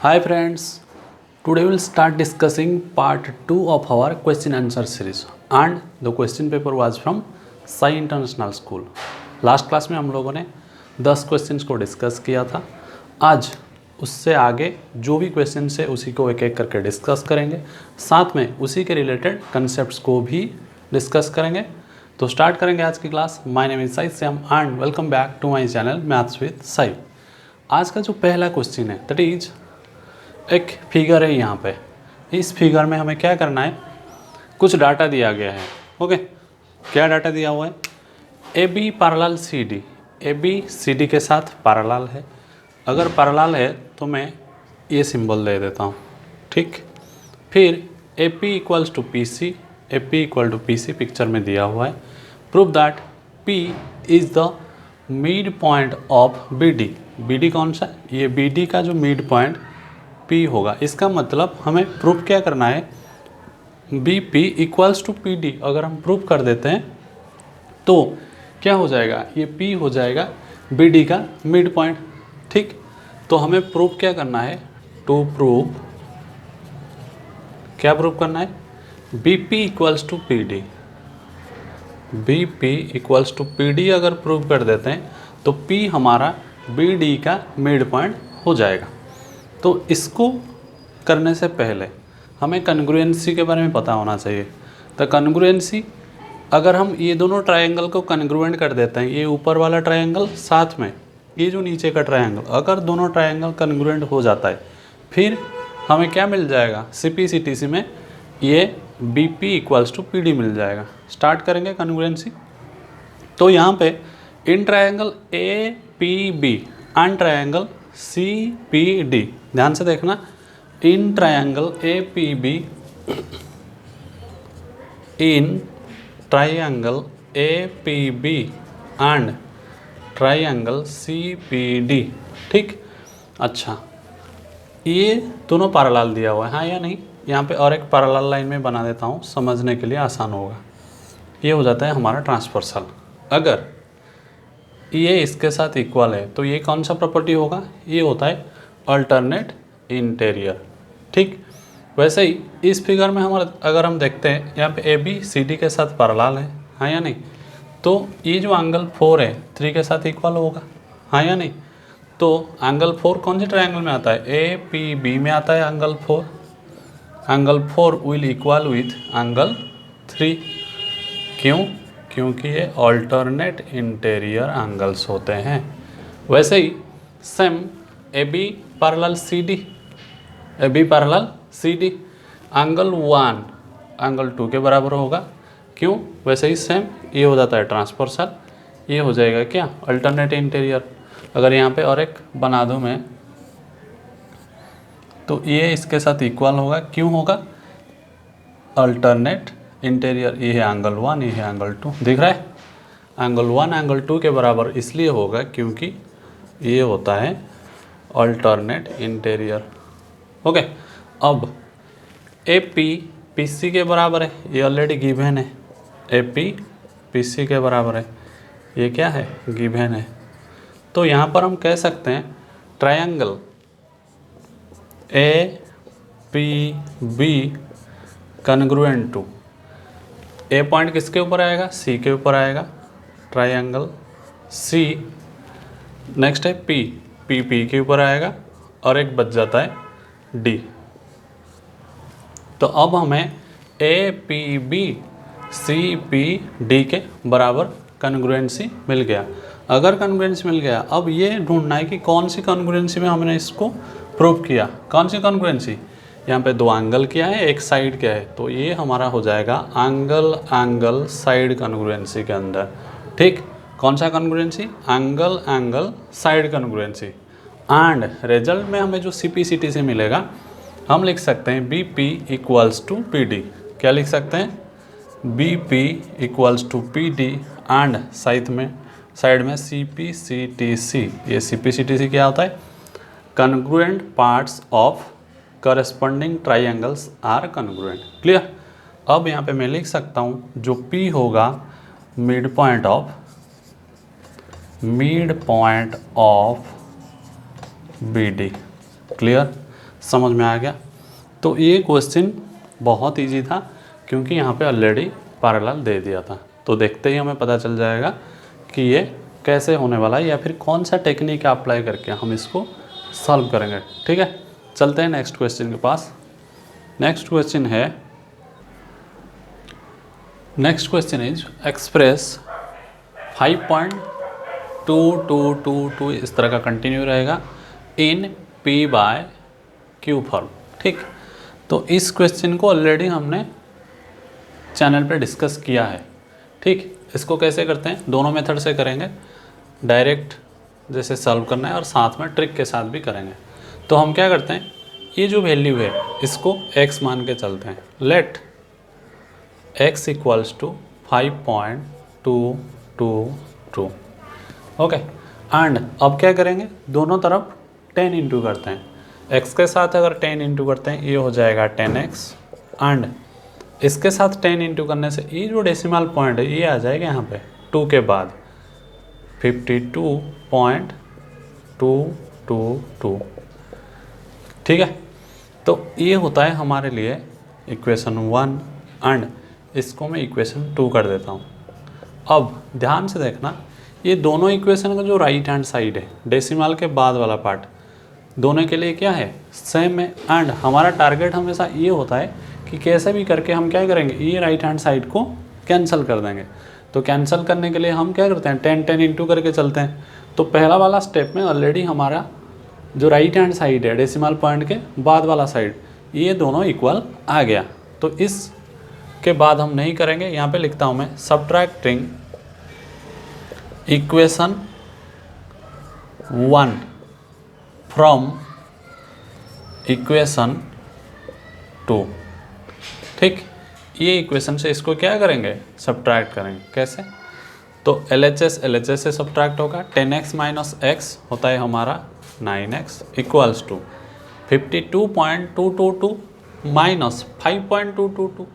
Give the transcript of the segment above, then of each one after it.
Hi friends, today we'll start discussing part 2 of our question answer series and the question paper was from Sai International School. Last class में हम लोगों ने 10 questions को discuss किया था। आज उससे आगे जो भी क्वेश्चंस है उसी को एक एक करके डिस्कस करेंगे, साथ में उसी के रिलेटेड कंसेप्ट्स को भी डिस्कस करेंगे। तो स्टार्ट करेंगे आज की class. My name is Sai Shyam and welcome back to my channel maths with Sai. आज का जो पहला क्वेश्चन है दैट इज एक फिगर है। यहाँ पे इस फिगर में हमें क्या करना है, कुछ डाटा दिया गया है। ओके, क्या डाटा दिया हुआ है? A B parallel C D, A B C D के साथ पैरेलल है। अगर पैरेलल है तो मैं ये सिंबल दे देता हूँ, ठीक। फिर A P equals to P C, A P equal to P C picture में दिया हुआ है। Prove that P is the mid point of B D. B D कौन सा? ये बी डी का जो मिड पॉइंट P होगा। इसका मतलब हमें प्रूफ क्या करना है, B P equals to P D. अगर हम प्रूफ कर देते हैं तो क्या हो जाएगा, ये P हो जाएगा बी डी का मिड पॉइंट, ठीक। तो हमें प्रूफ क्या करना है, टू प्रूफ, क्या प्रूफ करना है, B P equals to P D. B P equals to P D अगर प्रूफ कर देते हैं तो P हमारा बी डी का मिड पॉइंट हो जाएगा। तो इसको करने से पहले हमें कन्ग्रुएंसी के बारे में पता होना चाहिए। तो कन्ग्रुएंसी, अगर हम ये दोनों ट्रायंगल को कन्ग्रुएंट कर देते हैं, ये ऊपर वाला ट्रायंगल साथ में ये जो नीचे का ट्रायंगल, अगर दोनों ट्रायंगल कन्ग्रुएंट हो जाता है फिर हमें क्या मिल जाएगा, सी पी सी टी सी में ये B P equals to P D मिल जाएगा। स्टार्ट करेंगे कन्ग्रुएंसी। तो यहाँ पे in triangle A P B and triangle C P D, ध्यान से देखना, in triangle A P B, in triangle A P B and triangle C P D, ठीक। अच्छा, ये दोनों पैरेलल दिया हुआ है, हाँ या नहीं? यहाँ पे और एक पैरेलल लाइन में बना देता हूँ, समझने के लिए आसान होगा। ये हो जाता है हमारा ट्रांसवर्सल। अगर ये इसके साथ इक्वल है तो ये कौन सा प्रॉपर्टी होगा, ये होता है अल्टरनेट इंटीरियर, ठीक। वैसे ही इस फिगर में हमारा अगर हम देखते हैं यहाँ पे ए बी सी डी के साथ पैरेलल है, हाँ या नहीं? तो ये जो एंगल 4 है 3 के साथ इक्वल होगा, हाँ या नहीं? तो एंगल 4 कौन से ट्रायंगल में आता है, ए पी बी में आता है angle 4। Angle 4 will equal with angle 3। क्यों? क्योंकि ये अल्टरनेट इंटीरियर एंगल्स होते हैं। वैसे ही same A B parallel C D, A B parallel C D, angle 1 angle 2 के बराबर होगा। क्यों? वैसे ही सेम ये हो जाता है ट्रांसवर्सल, ये हो जाएगा क्या, अल्टरनेट इंटीरियर। अगर यहाँ पे और एक बना दूँ मैं तो ये इसके साथ इक्वल होगा। क्यों होगा? Alternate interior. ये है एंगल 1, ये है एंगल 2, दिख रहा है? एंगल 1 एंगल 2 के बराबर इसलिए होगा क्योंकि ये होता है अल्टरनेट इंटीरियर। ओके, अब ए पी पी सी के बराबर है, ये ऑलरेडी गिवन है। ए पी पी सी के बराबर है, ये क्या है, गिवन है। तो यहाँ पर हम कह सकते हैं triangle A P B congruent to, A point किसके ऊपर आएगा, सी के ऊपर आएगा, ट्रायंगल सी। नेक्स्ट है पी, पी पी के ऊपर आएगा और एक बच जाता है डी। तो अब हमें A P B C P D के बराबर कन्ग्रुएंसी मिल गया। अगर कन्ग्रुएंसी मिल गया, अब ये ढूंढना है कि कौन सी कन्ग्रुएंसी में हमने इसको प्रूव किया। कौन सी कन्ग्रुएंसी? यहाँ पे दो एंगल क्या है, एक साइड क्या है, तो ये हमारा हो जाएगा एंगल एंगल साइड कन्ग्रुएंसी के अंदर, ठीक। कौन सा congruency? Angle angle side congruency. End result में हमें जो सी पी सी टी से मिलेगा, हम लिख सकते हैं B P equals to P D. क्या लिख सकते हैं? B P equals to P D and side में सी पी सी टी सी। ये सी पी सी टी सी क्या होता है? Congruent parts of corresponding triangles are congruent. Clear? अब यहाँ पे मैं लिख सकता हूँ जो P होगा mid point of BD। Clear? समझ में आ गया। तो ये क्वेश्चन बहुत इजी था क्योंकि यहाँ पे ऑलरेडी पैरेलल दे दिया था। तो देखते ही हमें पता चल जाएगा कि ये कैसे होने वाला है या फिर कौन सा टेक्निक अप्लाई करके हम इसको सॉल्व करेंगे। ठीक है, चलते हैं नेक्स्ट क्वेश्चन के पास। नेक्स्ट क्वेश्चन इज एक्सप्रेस 5.2222 इस तरह का कंटिन्यू रहेगा इन P/Q फॉर्म। ठीक, तो इस क्वेश्चन को ऑलरेडी हमने चैनल पे डिस्कस किया है। ठीक, इसको कैसे करते हैं, दोनों मेथड से करेंगे, डायरेक्ट जैसे सॉल्व करना है और साथ में ट्रिक के साथ भी करेंगे। तो हम क्या करते हैं, ये जो वैल्यू है इसको x मान के चलते हैं। Let x equals to 5.222। Okay, and अब क्या करेंगे, दोनों तरफ 10 इंटू करते हैं। x के साथ अगर 10 इंटू करते हैं ये हो जाएगा 10x, एंड इसके साथ 10 इंटू करने से ये जो डेसिमल पॉइंट है ये आ जाएगा यहाँ पे 2 के बाद 52.222। ठीक है, तो ये होता है हमारे लिए इक्वेशन 1 एंड इसको मैं इक्वेशन 2 कर देता हूँ। अब ध्यान से देखना, ये दोनों इक्वेशन का जो राइट हैंड साइड है डेसिमल के बाद वाला पार्ट, दोनों के लिए क्या है, सेम है। एंड हमारा टारगेट हमेशा ये होता है कि कैसे भी करके हम क्या करेंगे, ये राइट हैंड साइड को कैंसिल कर देंगे। तो कैंसिल करने के लिए हम क्या करते हैं, 10 इंटू करके चलते हैं। तो पहला वाला स्टेप में ऑलरेडी हमारा जो राइट हैंड साइड है डेसिमल पॉइंट के बाद वाला साइड, ये दोनों इक्वल आ गया। तो इसके बाद हम नहीं करेंगे, यहाँ पे लिखता हूँ मैं सबट्रैक्टिंग इक्वेशन 1 फ्रॉम इक्वेशन 2। ठीक, ये इक्वेशन से इसको क्या करेंगे, सब्ट्रैक्ट करेंगे। कैसे, तो LHS से सब्ट्रैक्ट होगा, 10x माइनस x होता है हमारा 9x इक्वल्स टू 52.222 माइनस 5.222।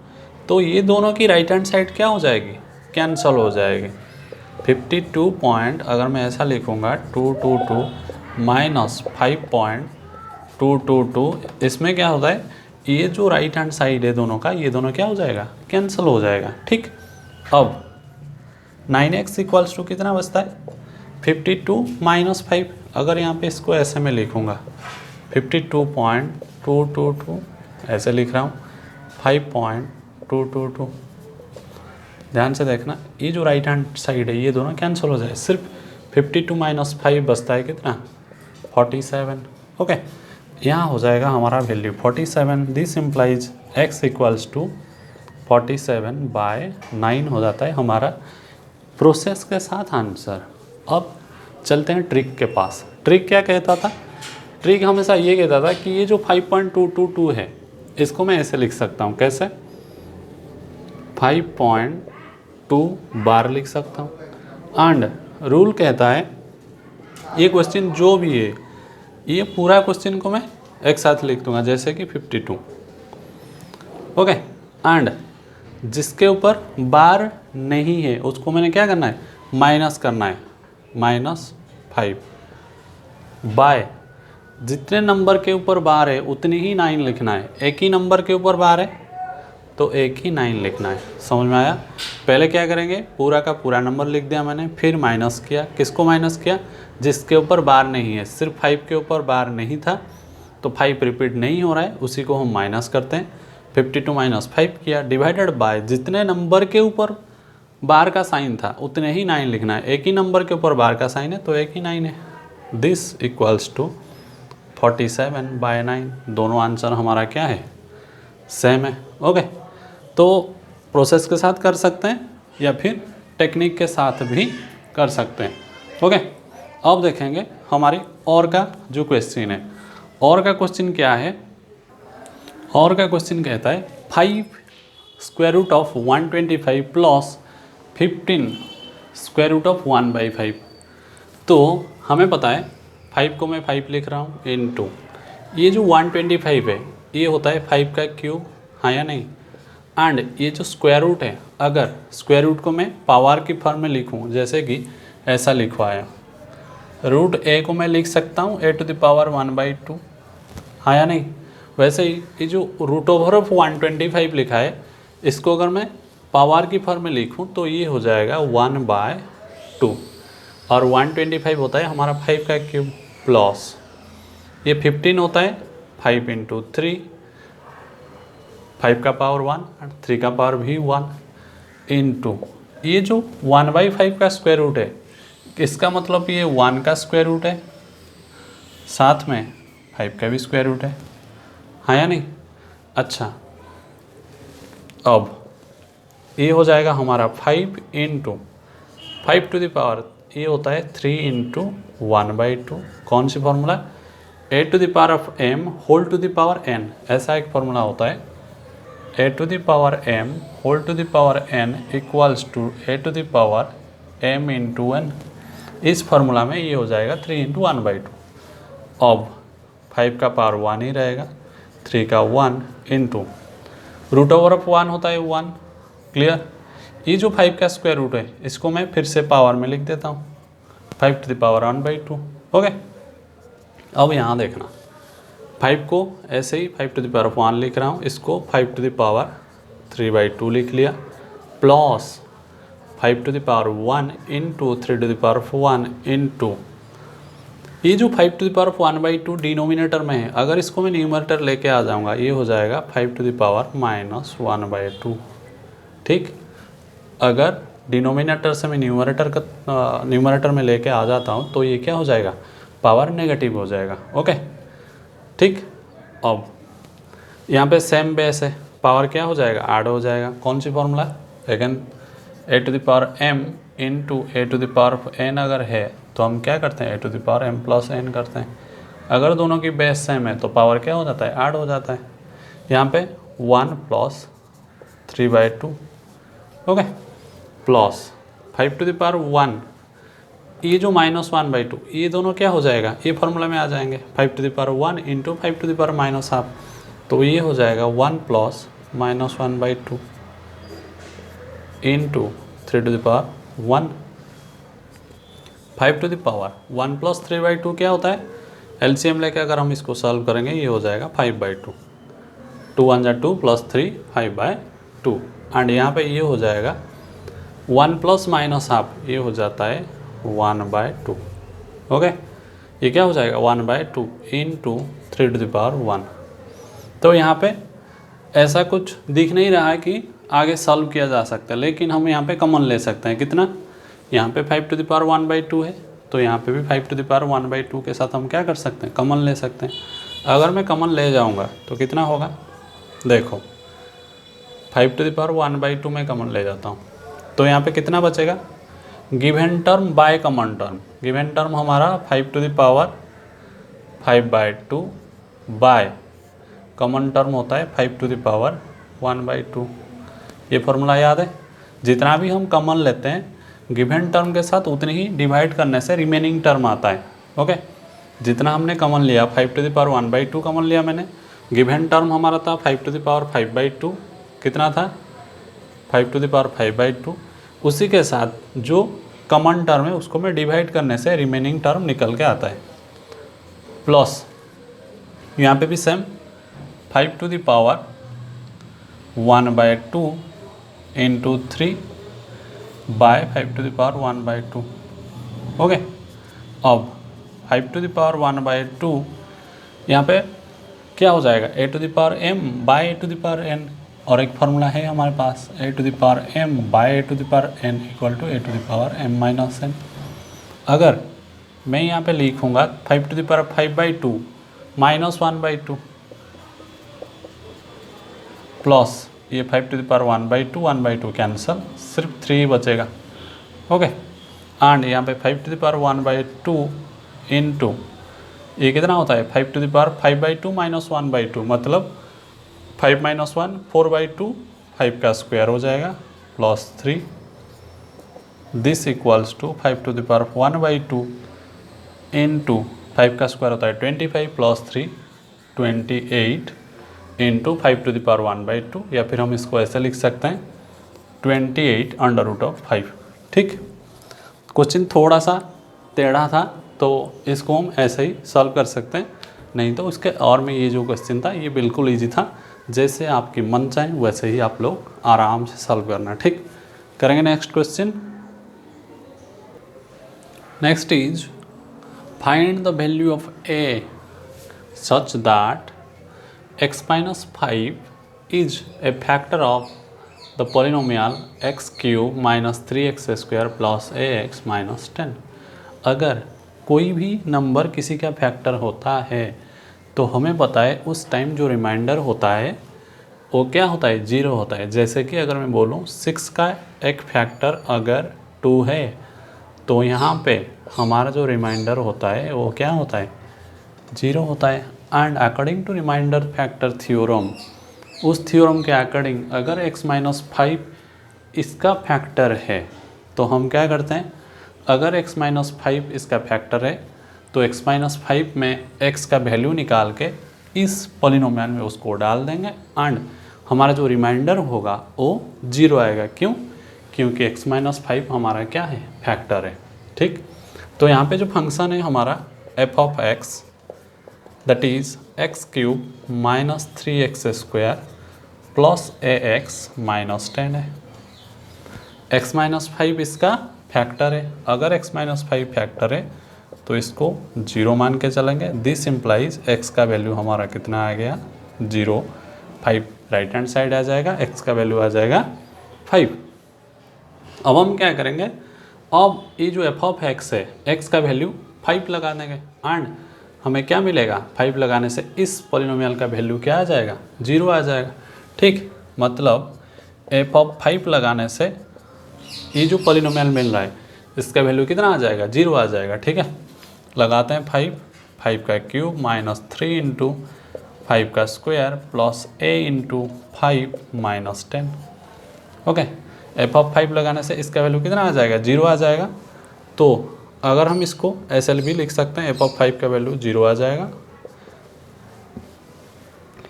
तो ये दोनों की राइट हैंड साइड क्या हो जाएगी, कैंसल हो जाएगी। 52 पॉइंट अगर मैं ऐसा लिखूँगा 222 माइनस 5.222, इसमें क्या होता है, ये जो राइट हैंड साइड है दोनों का, ये दोनों क्या हो जाएगा, कैंसिल हो जाएगा। ठीक, अब 9x इक्वल्स टू कितना बचता है, 52 माइनस 5। अगर यहाँ पे इसको ऐसे में लिखूँगा 52.222 ऐसे लिख रहा हूँ, 5.222। ध्यान से देखना, ये जो राइट हैंड साइड है ये दोनों कैंसिल हो जाए, सिर्फ 52 माइनस 5 बचता है कितना, 47। ओके, यहाँ हो जाएगा हमारा value 47। This implies x equals to 47/9 हो जाता है हमारा प्रोसेस के साथ आंसर। अब चलते हैं ट्रिक के पास। ट्रिक क्या कहता था, ट्रिक हमेशा ये कहता था कि ये जो 5.222 है इसको मैं ऐसे लिख सकता हूँ, कैसे, 5.2 बार लिख सकता हूँ। एंड रूल कहता है ये क्वेश्चन जो भी है ये पूरा क्वेश्चन को मैं एक साथ लिख दूंगा, जैसे कि 52। ओके, एंड जिसके ऊपर बार नहीं है उसको मैंने क्या करना है, माइनस करना है, -5 बाय जितने नंबर के ऊपर बार है उतनी ही 9 लिखना है। एक ही नंबर के ऊपर बार है तो एक ही 9 लिखना है। समझ में आया। पहले क्या करेंगे, पूरा का पूरा नंबर लिख दिया मैंने, फिर माइनस किया। किसको माइनस किया, जिसके ऊपर बार नहीं है। सिर्फ 5 के ऊपर बार नहीं था तो 5 रिपीट नहीं हो रहा है, उसी को हम माइनस करते हैं। 52 माइनस 5 किया, डिवाइडेड बाय जितने नंबर के ऊपर बार का साइन था उतने ही 9 लिखना है। एक ही नंबर के ऊपर बार का साइन है तो एक ही 9 है। This equals to 47/9। दोनों आंसर हमारा क्या है, सेम है। ओके, तो प्रोसेस के साथ कर सकते हैं या फिर टेक्निक के साथ भी कर सकते हैं। ओके, अब देखेंगे हमारी और का जो क्वेश्चन है। और का क्वेश्चन क्या है, और का क्वेश्चन कहता है 5 square root of 125 plus 15 square root of 1/5। तो हमें पता है 5 को मैं 5 लिख रहा हूँ इनटू ये जो 125 है ये होता है 5 का क्यूब, हाँ या नहीं। एंड ये जो स्क्वायर रूट है, अगर स्क्वायर रूट को मैं पावर की फॉर्म में लिखूँ, जैसे कि ऐसा लिखवाया, रूट a को मैं लिख सकता हूँ a टू द पावर 1/2, हाँ या नहीं। वैसे ही ये जो रूट ओवर ऑफ 125 लिखा है, इसको अगर मैं पावर की फॉर्म में लिखूं तो ये हो जाएगा 1/2, और 125 होता है हमारा 5 का क्यूब, प्लस ये 15 होता है 5 × 3, 5 का पावर 1 और 3 का पावर भी 1 इंटू ये जो 1/5 का स्क्वायर रूट है, इसका मतलब ये 1 का स्क्वायर रूट है, साथ में 5 का भी स्क्वायर रूट है, हाँ या नहीं। अच्छा, अब ये हो जाएगा हमारा 5 × 5 ये होता है 3 × 1/2। कौन सी formula? a⁴m whole to the power n, ऐसा एक फॉर्मूला होता है। a⁴m whole to the power n equals to a⁴m × n। इस फॉर्मूला में ये हो जाएगा 3 × 1/2। अब 5 का पावर 1 ही रहेगा, 3 का 1 इंटू रूट ओवर ऑफ 1 होता है 1, क्लियर। ये जो 5 का स्क्वायर रूट है, इसको मैं फिर से पावर में लिख देता हूँ, 5⁴1/2 हो गए। अब यहाँ देखना, 5 को ऐसे ही 5⁴1 लिख रहा हूँ, इसको 5⁴3/2 लिख लिया, प्लस 5⁴1 इंटू 3⁴1 इंटू ये जो 5⁴1/2 डिनोमिनेटर में है, अगर इसको मैं न्यूमरेटर लेके आ जाऊँगा, ये हो जाएगा 5⁻⁻1/2, ठीक। अगर डिनोमिनेटर से मैं न्यूमरेटर में लेके आ जाता हूँ तो ये क्या हो जाएगा, पावर नेगेटिव हो जाएगा, ओके ठीक। अब यहाँ पे सेम बेस है, पावर क्या हो जाएगा, ऐड हो जाएगा। कौन सी formula? Again a⁴m into a⁴n अगर है तो हम क्या करते हैं, a⁴m + n करते हैं। अगर दोनों की बेस सेम है तो पावर क्या हो जाता है, ऐड हो जाता है। यहाँ पे 1 + 3/2 ओके, प्लस 5⁴1 ये जो -1/2 ये दोनों क्या हो जाएगा, ये फॉर्मूला में आ जाएंगे, 5⁴1 इंटू 5⁻⁻, तो ये हो जाएगा 1 + -1/2 इंटू 3⁴1। 5⁴1 + 3/2 क्या होता है, एलसीएम लेके अगर हम इसको सॉल्व करेंगे ये हो जाएगा 5/2, 2 × 1 = 2 + 3 5/2, एंड यहाँ पे ये हो जाएगा 1 ± ½ ये हो जाता है 1/2, ओके। ये क्या हो जाएगा 1/2 इंटू 3⁴1। तो यहाँ पे ऐसा कुछ दिख नहीं रहा है कि आगे सॉल्व किया जा सकता है, लेकिन हम यहाँ पे कॉमन ले सकते हैं। कितना? यहाँ पे 5⁴1/2 है, तो यहाँ पे भी 5⁴1/2 के साथ हम क्या कर सकते हैं, कॉमन ले सकते हैं। अगर मैं कॉमन ले जाऊँगा तो कितना होगा, देखो 5⁴1/2 में कॉमन ले जाता हूँ तो यहाँ पे कितना बचेगा, given term by common term. Given term हमारा 5⁵5/2 बाय कॉमन टर्म होता है 5⁴1/2। ये फॉर्मूला याद है, जितना भी हम कॉमन लेते हैं गिवन टर्म के साथ उतनी ही डिवाइड करने से रिमेनिंग टर्म आता है, ओके। जितना हमने कॉमन लिया 5⁴1/2 कॉमन लिया मैंने, गिवन टर्म हमारा था 5⁵5/2, कितना था 5⁵5/2, उसी के साथ जो कॉमन टर्म है उसको मैं डिवाइड करने से रिमेनिंग टर्म निकल के आता है, प्लस यहाँ पे भी सेम 5⁴1/2 इंटू 3 बाय 5⁴1/2, ओके। अब 5⁴1/2 यहाँ पे क्या हो जाएगा, a⁴m/a⁴n, और एक फार्मूला है हमारे पास a⁴m/a⁴n इक्वल टू a⁴m-n। अगर मैं यहाँ पे लिखूँगा 5⁵5/2 -1/2 प्लस ये 5⁴1/2 1/2 कैंसल, सिर्फ 3 बचेगा, ओके। एंड यहाँ पे 5⁴1/2 इंटू ये कितना होता है 5⁵5/2 -1/2, मतलब 5 - 1 4/2, 5 का स्क्वायर हो जाएगा plus 3, this equals to 5⁴1/2 into 5 का स्क्वायर होता है 25 प्लस 3 28 इंटू 5⁴1/2, या फिर हम इसको ऐसे लिख सकते हैं 28√5, ठीक। क्वेश्चन थोड़ा सा टेढ़ा था तो इसको हम ऐसे ही सॉल्व कर सकते हैं, नहीं तो उसके और में ये जो क्वेश्चन था ये बिल्कुल ईजी था, जैसे आपकी मन चाहे वैसे ही आप लोग आराम से सॉल्व करना। ठीक, करेंगे next question. Next is find the value of a such that x minus 5 is a factor of the polynomial x cube minus 3x square plus ax minus 10। अगर कोई भी नंबर किसी का फैक्टर होता है तो हमें पता है उस टाइम जो रिमाइंडर होता है वो क्या होता है, 0 होता है। जैसे कि अगर मैं बोलूँ 6 का एक फैक्टर अगर 2 है तो यहाँ पे हमारा जो रिमाइंडर होता है वो क्या होता है, 0 होता है। And according to remainder factor theorem, उस थ्योरम के अकॉर्डिंग अगर x माइनस 5 इसका फैक्टर है तो हम क्या करते हैं, अगर x माइनस 5 इसका फैक्टर है तो x माइनस 5 में x का वैल्यू निकाल के इस पॉलिनोमियल में उसको डाल देंगे एंड हमारा जो रिमाइंडर होगा वो 0 आएगा। क्यों? क्योंकि x माइनस 5 हमारा क्या है, फैक्टर है। ठीक, तो यहाँ पे जो फंक्शन है हमारा f of x that is x cube minus 3x square plus ax minus 10 है। x माइनस 5 इसका फैक्टर है, अगर x माइनस 5 फैक्टर है तो इसको 0 मान के चलेंगे। दिस इम्प्लाइज x का वैल्यू हमारा कितना आ गया, 0। 5 राइट हैंड साइड आ जाएगा, x का वैल्यू आ जाएगा 5। अब हम क्या करेंगे, अब ये जो f ऑफ x है x का वैल्यू 5 लगा देंगे एंड हमें क्या मिलेगा, 5 लगाने से इस पॉलिनोमियल का वैल्यू क्या आ जाएगा, 0 आ जाएगा। ठीक, मतलब f ऑफ 5 लगाने से ये जो पॉलिनोमियल मिल रहा है इसका वैल्यू कितना आ जाएगा, 0 आ जाएगा। ठीक है, लगाते हैं 5 का क्यूब माइनस 3 इंटू 5 का square plus a into 5 minus 10। Okay, f of 5 लगाने से इसका वैल्यू कितना आ जाएगा, 0 आ जाएगा। तो अगर हम इसको SL भी लिख सकते हैं, f ऑफ 5 का वैल्यू 0 आ जाएगा।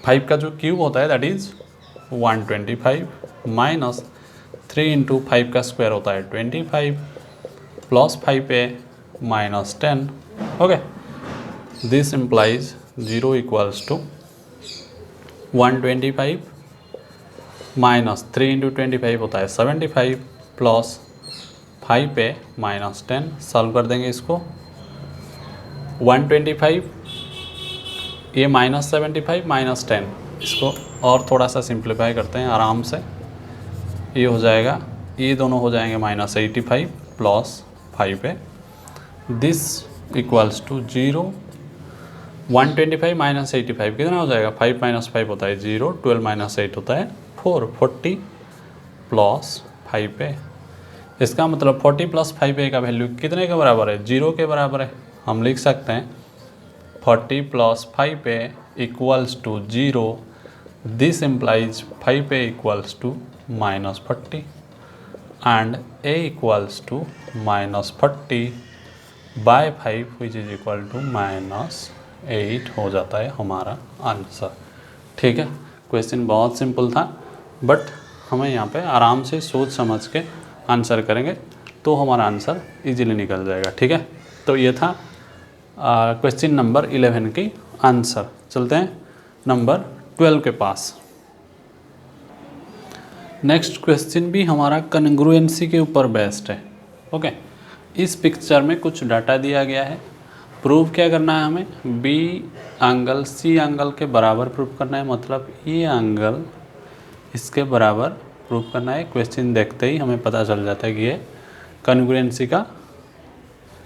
5 का जो क्यूब होता है दैट इज 125 माइनस 3 इंटू 5 का स्क्वायर होता है 25 plus 5a minus 10। Okay, this implies 0 equals to 125 minus 3 into 25 होता है 75 प्लस 5a माइनस 10। सॉल्व कर देंगे इसको, 125 ये माइनस 75 माइनस 10, इसको और थोड़ा सा सिंप्लीफाई करते हैं आराम से। ये हो जाएगा, ये दोनों हो जाएंगे minus 85 plus 5a, this equals to 0। 125 minus 85 कितना हो जाएगा, 5 माइनस 5 होता है 0, 12 माइनस 8 होता है 4, 40 प्लस 5a। इसका मतलब 40 प्लस 5a का वैल्यू कितने के बराबर है, 0 के बराबर है। हम लिख सकते हैं 40 plus 5a equals to 0। This implies 5a equals to minus 40 and a equals to minus 40 by 5 which is equal to minus 8 हो जाता है हमारा आंसर। ठीक है, क्वेश्चन बहुत सिंपल था बट हमें यहाँ पे आराम से सोच समझ के आंसर करेंगे तो हमारा आंसर इजीली निकल जाएगा। ठीक है, तो ये था क्वेश्चन नंबर 11 की आंसर। चलते हैं नंबर 12 के पास। नेक्स्ट क्वेश्चन भी हमारा कन्ग्रुएंसी के ऊपर बेस्ड है। ओके, इस पिक्चर में कुछ डाटा दिया गया है, प्रूव क्या करना है हमें, बी एंगल सी एंगल के बराबर प्रूव करना है, मतलब ये एंगल इसके बराबर प्रूव करना है। क्वेश्चन देखते ही हमें पता चल जाता है कि ये कन्ग्रुएंसी का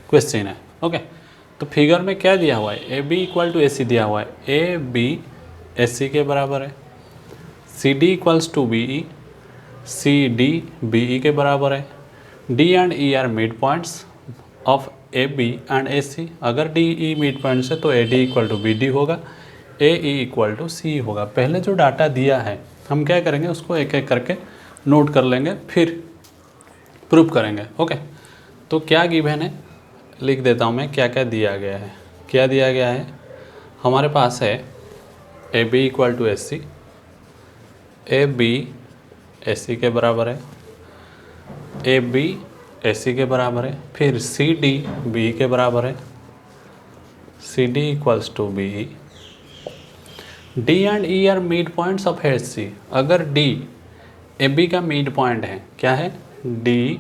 क्वेश्चन है। ओके, तो फिगर में क्या दिया हुआ है, ए बी इक्वल टू ए सी दिया हुआ है, ए बी ए सी के बराबर है, C D equals to B E, C D B E के बराबर है, D and E are mid points of A B and A C. अगर डी ई मिड पॉइंट्स है तो A D equal to B D होगा, A E equal to सी होगा। पहले जो डाटा दिया है हम क्या करेंगे, उसको एक एक करके नोट कर लेंगे फिर प्रूफ करेंगे। ओके, तो क्या गिवन है लिख देता हूँ मैं, क्या क्या दिया गया है। क्या दिया गया है, हमारे पास है A B equal to S C, A B A C के बराबर है, ए बी ए सी के बराबर है, फिर सी डी बी के बराबर है, C D equals to B E, D and E are mid points of H C. अगर डी ए बी का मिड पॉइंट है, क्या है, डी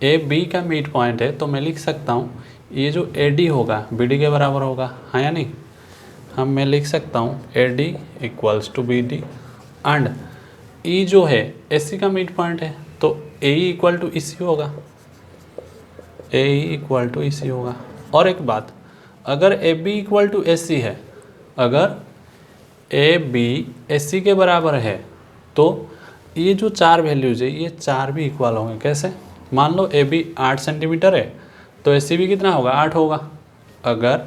ए बी का मिड पॉइंट है, तो मैं लिख सकता हूँ ये जो ए डी होगा बी डी के बराबर होगा, हाँ या नहीं। मैं लिख सकता हूँ A D equals to B D and E जो है ए सी का मिड पॉइंट है, तो ए ई इक्वल टू ई सी होगा, ए ई इक्वल टू ई सी होगा। और एक बात, अगर ए बी इक्वल टू ए सी है, अगर ए बी ए सी के बराबर है, तो ये जो चार वैल्यूज है ये चार भी इक्वल होंगे। कैसे, मान लो ए बी 8 सेंटीमीटर है, तो ए सी भी कितना होगा, 8 होगा। अगर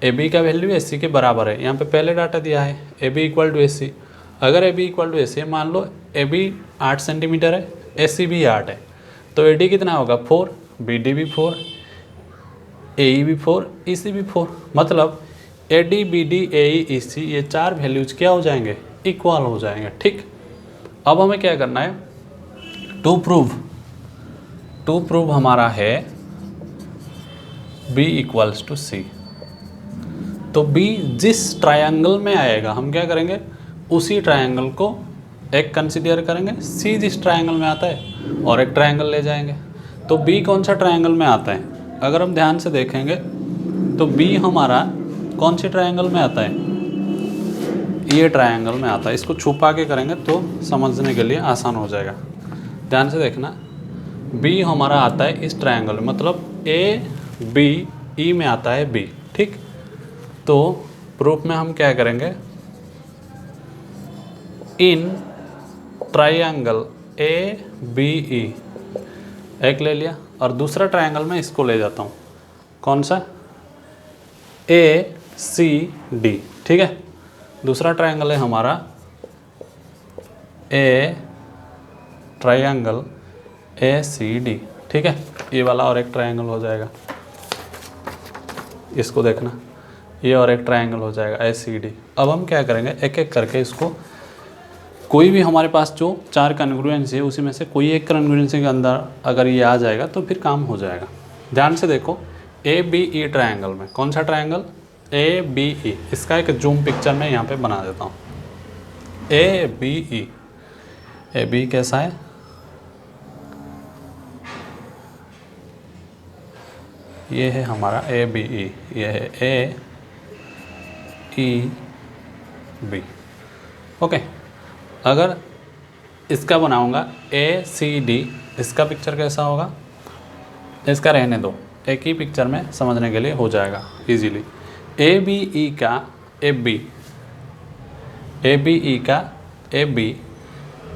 ए बी का वैल्यू ए सी के बराबर है, यहाँ पे पहले डाटा दिया है A B equal to A C, अगर ए बी इक्वल टू ए सी, मान लो ए बी 8 सेंटीमीटर है, ए सी भी 8 है, तो ए डी कितना होगा, 4, बी डी भी 4, ए ई भी 4, ई सी भी 4। मतलब A D B D A E C ये चार वैल्यूज क्या हो जाएंगे, इक्वल हो जाएंगे। ठीक, अब हमें क्या करना है, टू प्रूव हमारा है b इक्वल्स टू सी। तो b जिस ट्रायंगल में आएगा हम क्या करेंगे, उसी ट्रायंगल को एक कंसीडर करेंगे, c जिस ट्रायंगल में आता है और एक ट्रायंगल ले जाएंगे। तो b कौन सा ट्रायंगल में आता है, अगर हम ध्यान से देखेंगे तो b हमारा कौन सी ट्रायंगल में आता है, ये ट्रायंगल में आता है। इसको छुपा के करेंगे तो समझने के लिए आसान हो जाएगा। ध्यान से देखना, b हमारा आता है इस ट्रायंगल में, मतलब ए बी ई में आता है b। ठीक, तो प्रूफ में हम क्या करेंगे, इन ट्रायंगल ए बी ई एक ले लिया, और दूसरा ट्रायंगल में इसको ले जाता हूँ, कौन सा, ए सी डी। ठीक है, दूसरा ट्रायंगल है हमारा ए ट्रायंगल ए सी डी। ठीक है, ये वाला और एक ट्रायंगल हो जाएगा, इसको देखना, ये और एक ट्रायंगल हो जाएगा ए सी डी। अब हम क्या करेंगे, एक एक करके इसको, कोई भी हमारे पास जो चार कॉन्ग्रुएंसी है उसी में से कोई एक कॉन्ग्रुएंसी के अंदर अगर ये आ जाएगा तो फिर काम हो जाएगा। ध्यान से देखो, ए बी ई ट्रायंगल में, कौन सा ट्रायंगल, ए बी ई, इसका एक जूम पिक्चर मैं यहाँ पे बना देता हूँ। ए बी ई, ए बी कैसा है, ये है हमारा ए बी ई, ये है ए ई बी। ओके, अगर इसका बनाऊंगा ए सी डी, इसका पिक्चर कैसा होगा, इसका रहने दो, एक ही पिक्चर में समझने के लिए हो जाएगा इजीली। ए बी ई का ए बी, ए बी ई का ए बी,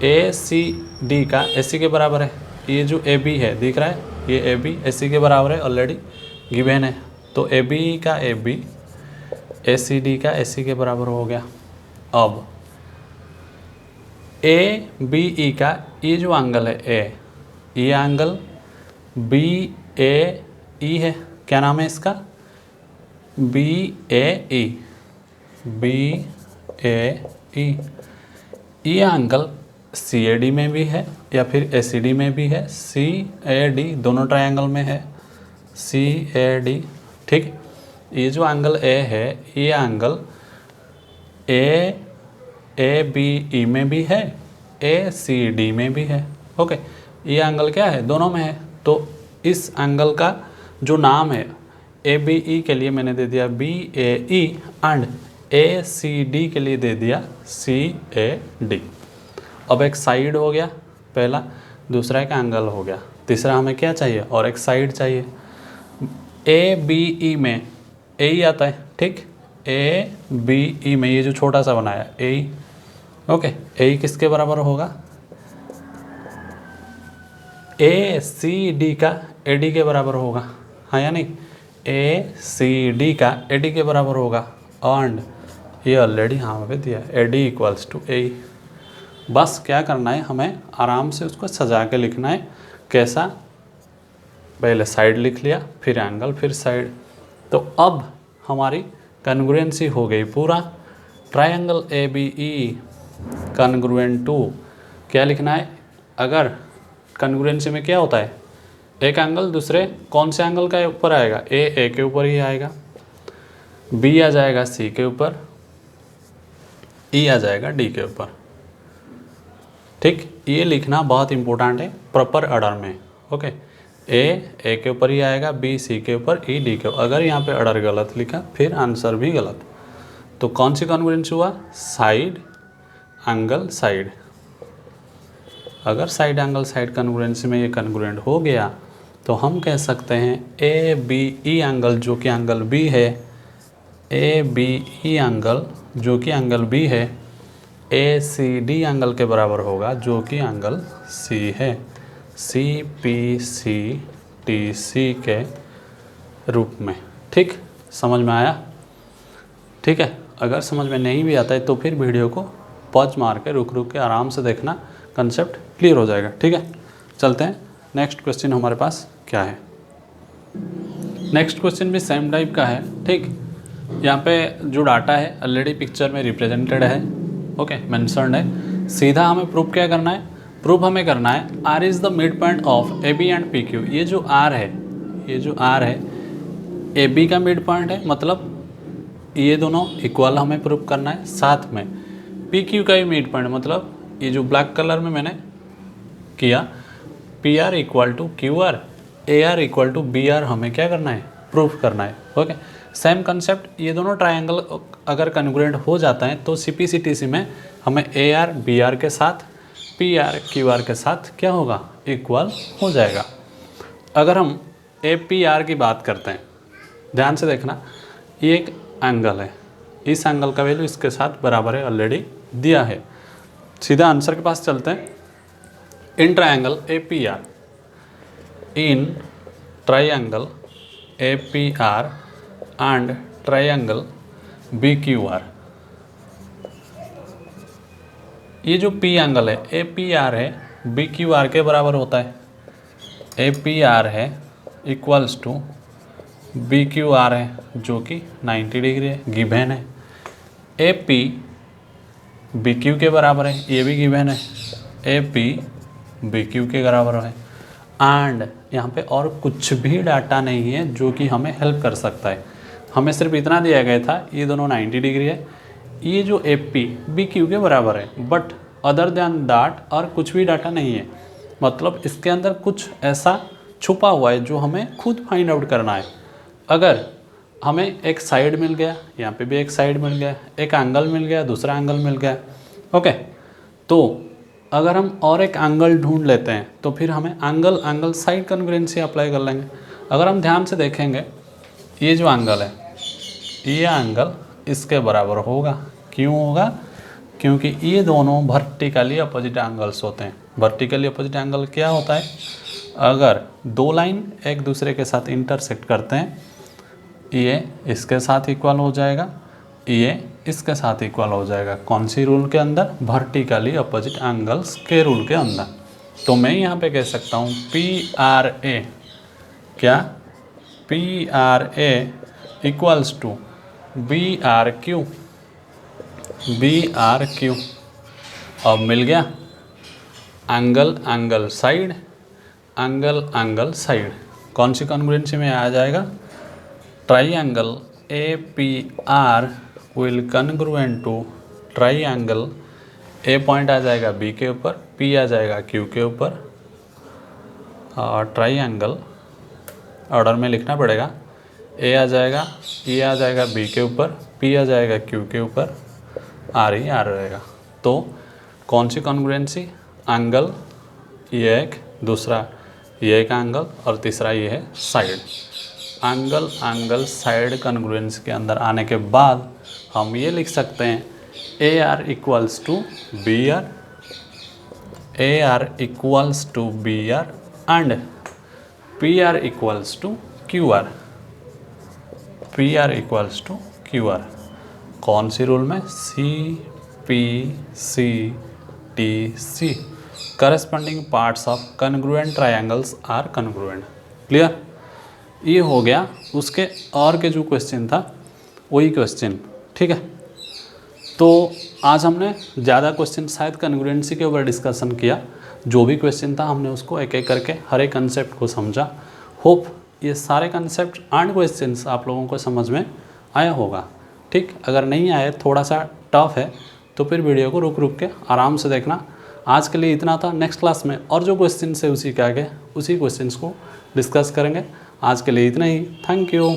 ए सी डी का ए सी के बराबर है। ये जो ए बी है दिख रहा है, ये ए बी ए सी के बराबर है, ऑलरेडी गिवन है। तो ए बी ई का ए बी, ए सी डी का ए सी के बराबर हो गया। अब ए बी ई का ये जो एंगल है ए, ये एंगल बी ए ई है, क्या नाम है इसका, B A E, B A ई। ये एंगल सी ए डी में भी है या फिर ए सी डी में भी है, सी ए डी दोनों ट्रायंगल में है, सी ए डी। ठीक, ये जो एंगल ए है, ये एंगल ए बी ई में भी है, ए सी डी में भी है। ओके, ये एंगल क्या है, दोनों में है। तो इस एंगल का जो नाम है ए बी ई के लिए मैंने दे दिया B A E and A C D के लिए दे दिया सी ए डी। अब एक साइड हो गया पहला, दूसरा एक एंगल हो गया, तीसरा हमें क्या चाहिए, और एक साइड चाहिए। ए बी ई में ए ई आता है, ठीक, ए बी ई में ये जो छोटा सा बनाया ए ई, ओके, ए ई किसके बराबर होगा, ए सी डी का ए डी के बराबर होगा, हाँ या नहीं, ए सी डी का ए डी के बराबर होगा। एंड ये ऑलरेडी यहाँ पे दिया ए डी इक्वल्स टू ए। बस क्या करना है, हमें आराम से उसको सजा के लिखना है। कैसा, पहले साइड लिख लिया, फिर एंगल, फिर साइड। तो अब हमारी कॉन्ग्रुएंसी हो गई पूरा। Triangle A B E congruent to, क्या लिखना है, अगर कॉन्ग्रुएंसी में क्या होता है, एक एंगल दूसरे कौन से एंगल का ऊपर आएगा, ए के ऊपर ही आएगा, बी आ जाएगा सी के ऊपर, ई आ जाएगा डी के ऊपर। ठीक, ये लिखना बहुत इंपॉर्टेंट है प्रॉपर ऑर्डर में। ओके, ए के ऊपर ही आएगा, बी सी के ऊपर, ई डी के ऊपर। अगर यहाँ पे ऑर्डर गलत लिखा फिर आंसर भी गलत। तो कौन सी कॉन्ग्रुएंस हुआ? Side angle side. अगर साइड एंगल साइड कॉन्ग्रुएंसी में ये कॉन्ग्रुएंट हो गया तो हम कह सकते हैं ए बी ई एंगल जो कि एंगल बी है, ए बी ई एंगल जो कि एंगल बी है, ए सी डी एंगल के बराबर होगा जो कि एंगल सी है, सी पी सी टी सी के रूप में। ठीक, समझ में आया? ठीक है, अगर समझ में नहीं भी आता है तो फिर वीडियो को पॉज मार के रुक के आराम से देखना, कंसेप्ट क्लियर हो जाएगा। ठीक है, चलते हैं नेक्स्ट क्वेश्चन हमारे पास क्या है। नेक्स्ट क्वेश्चन भी सेम टाइप का है। ठीक, यहाँ पे जो डाटा है ऑलरेडी पिक्चर में रिप्रेजेंटेड है, ओके, मेंशन्ड है। सीधा हमें प्रूफ क्या करना है? प्रूफ हमें करना है R is the mid point of A B and P Q. ये जो आर है, ये जो आर है ए बी का मिड पॉइंट है, मतलब ये दोनों इक्वल हमें प्रूफ करना है। साथ में पी क्यू का भी मिड पॉइंट, मतलब ये जो ब्लैक कलर में मैंने किया P R equal to Q R, A R equal to B R हमें क्या करना है? प्रूफ करना है। ओके, सेम कंसेप्ट, ये दोनों ट्रायंगल अगर कन्ग्रुएंट हो जाता है तो सी पी सी टी सी में हमें ए आर बी आर के साथ पी आर क्यू आर के साथ क्या होगा? इक्वल हो जाएगा। अगर हम ए पी आर की बात करते हैं, ध्यान से देखना, ये एक एंगल है, इस एंगल का वैल्यू इसके साथ बराबर है, ऑलरेडी दिया है। सीधा आंसर के पास चलते हैं। In triangle A P R, in triangle A P R and triangle B Q R, ये जो पी एंगल है ए पी आर है बी क्यू आर के बराबर होता है। ए पी आर है equals to B Q R है जो कि 90 डिग्री है, गिवन है। ए पी बी क्यू के बराबर है, ये भी गिवन है, ए पी बी क्यू के बराबर है। एंड यहाँ पे और कुछ भी डाटा नहीं है जो कि हमें हेल्प कर सकता है। हमें सिर्फ इतना दिया गया था, ये दोनों 90 डिग्री है, ये जो ए पी बी क्यू के बराबर है, बट अदर देन दैट और कुछ भी डाटा नहीं है। मतलब इसके अंदर कुछ ऐसा छुपा हुआ है जो हमें खुद फाइंड आउट करना है। अगर हमें एक साइड मिल गया, यहाँ पे भी एक साइड मिल गया, एक एंगल मिल गया, दूसरा एंगल मिल गया, ओके, तो अगर हम और एक एंगल ढूंढ लेते हैं तो फिर हमें एंगल साइड कन्ग्रुएंसी अप्लाई कर लेंगे। अगर हम ध्यान से देखेंगे, ये जो एंगल है, ये एंगल इसके बराबर होगा। क्यों होगा? क्योंकि ये दोनों वर्टिकली अपोजिट एंगल्स होते हैं। वर्टिकली अपोजिट एंगल क्या होता है? अगर दो लाइन एक दूसरे के साथ इंटरसेक्ट करते हैं, ये इसके साथ इक्वल हो जाएगा, ये इसके साथ इक्वल हो जाएगा। कौन सी रूल के अंदर? वर्टिकली अपोजिट एंगल्स के रूल के अंदर। तो मैं यहाँ पे कह सकता हूँ पी आर ए, क्या? P R A equals to B R Q, B R Q. अब मिल गया एंगल साइड, एंगल साइड। कौन सी कॉन्ग्रुएंसी में आ जाएगा? Triangle A P R will congruent to triangle, A point आ जाएगा बी के ऊपर, पी आ जाएगा क्यू के ऊपर, और ट्राइंगल ऑर्डर में लिखना पड़ेगा, ए आ जाएगा, ई आ जाएगा बी के ऊपर, पी आ जाएगा क्यू के ऊपर, आर ही आर रहेगा। तो कौन सी कॉन्ग्रुएंसी? एंगल, ये एक, दूसरा ये एक एंगल, और तीसरा ये है साइड। एंगल साइड कॉन्ग्रुएंसी के अंदर आने के बाद हम ये लिख सकते हैं A R equals to B R, A R equals to B R and P R equals to Q R, P R equals to Q R. कौन सी रूल में? C P C T C. Corresponding parts of congruent triangles are congruent. Clear? ये हो गया। उसके और के जो क्वेश्चन था वही क्वेश्चन, ठीक है। तो आज हमने ज़्यादा क्वेश्चन शायद कॉन्ग्रुएंसी के ऊपर डिस्कशन किया। जो भी क्वेश्चन था हमने उसको एक एक करके हर एक कंसेप्ट को समझा। होप ये सारे कंसेप्ट एंड क्वेश्चंस आप लोगों को समझ में आया होगा। ठीक, अगर नहीं आए, थोड़ा सा टफ है तो फिर वीडियो को रुक रुक के आराम से देखना। आज के लिए इतना था। नेक्स्ट क्लास में और जो क्वेश्चन है उसी के आगे उसी क्वेश्चंस को डिस्कस करेंगे। आज के लिए इतना ही। Thank you.